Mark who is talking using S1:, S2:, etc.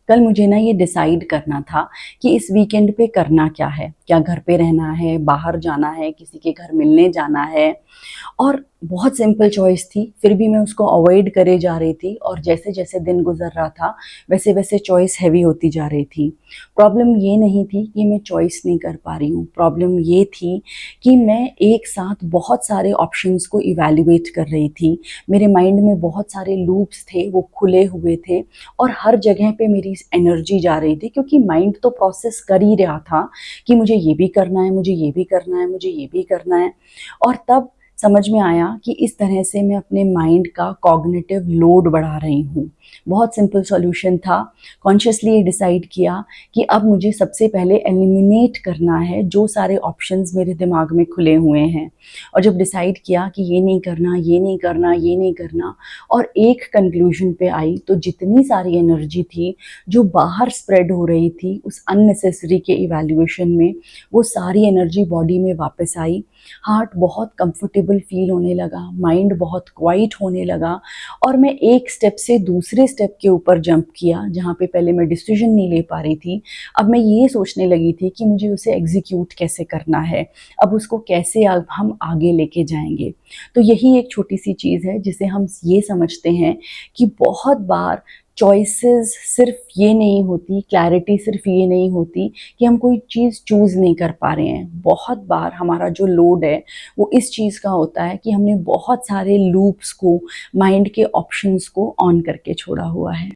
S1: कल मुझे ना ये डिसाइड करना था कि इस वीकेंड पे करना क्या है। क्या घर पे रहना है, बाहर जाना है, किसी के घर मिलने जाना है। और बहुत सिंपल चॉइस थी, फिर भी मैं उसको अवॉइड करे जा रही थी और जैसे-जैसे दिन गुज़र रहा था, वैसे-वैसे चॉइस हेवी होती जा रही थी। प्रॉब्लम ये नहीं थी कि मैं चॉइस नहीं कर पा रही हूँ, प्रॉब्लम ये थी कि मैं एक साथ बहुत सारे ऑप्शंस को इवैल्यूएट कर रही थी। मेरे माइंड में बहुत सारे लूप्स थे, वो खुले हुए थे और हर जगह पे मेरी एनर्जी जा रही थी क्योंकि माइंड तो प्रोसेस कर ही रहा था कि मुझे ये भी करना है, मुझे ये भी करना है, मुझे ये भी करना है। और तब समझ में आया कि इस तरह से मैं अपने माइंड का कॉग्निटिव लोड बढ़ा रही हूँ। बहुत सिंपल सॉल्यूशन था। कॉन्शियसली ये डिसाइड किया कि अब मुझे सबसे पहले एलिमिनेट करना है जो सारे ऑप्शंस मेरे दिमाग में खुले हुए हैं। और जब डिसाइड किया कि ये नहीं करना, ये नहीं करना, ये नहीं करना और एक कंक्लूजन पे आई, तो जितनी सारी एनर्जी थी जो बाहर स्प्रेड हो रही थी उस अननेसेसरी के इवैल्यूएशन में, वो सारी एनर्जी बॉडी में वापस आई। हार्ट बहुत कंफर्टेबल फील होने लगा, माइंड बहुत क्वाइट होने लगा और मैं एक स्टेप से दूसरे स्टेप के ऊपर जंप किया। जहाँ पे पहले मैं डिसीजन नहीं ले पा रही थी, अब मैं ये सोचने लगी थी कि मुझे उसे एग्जीक्यूट कैसे करना है, अब उसको कैसे अब हम आगे लेके जाएंगे। तो यही एक छोटी सी चीज़ है जिसे हम ये समझते हैं कि बहुत बार चॉइसेस सिर्फ ये नहीं होती, क्लैरिटी सिर्फ ये नहीं होती कि हम कोई चीज़ चूज़ नहीं कर पा रहे हैं। बहुत बार हमारा जो लोड है वो इस चीज़ का होता है कि हमने बहुत सारे लूप्स को, माइंड के ऑप्शंस को ऑन करके छोड़ा हुआ है।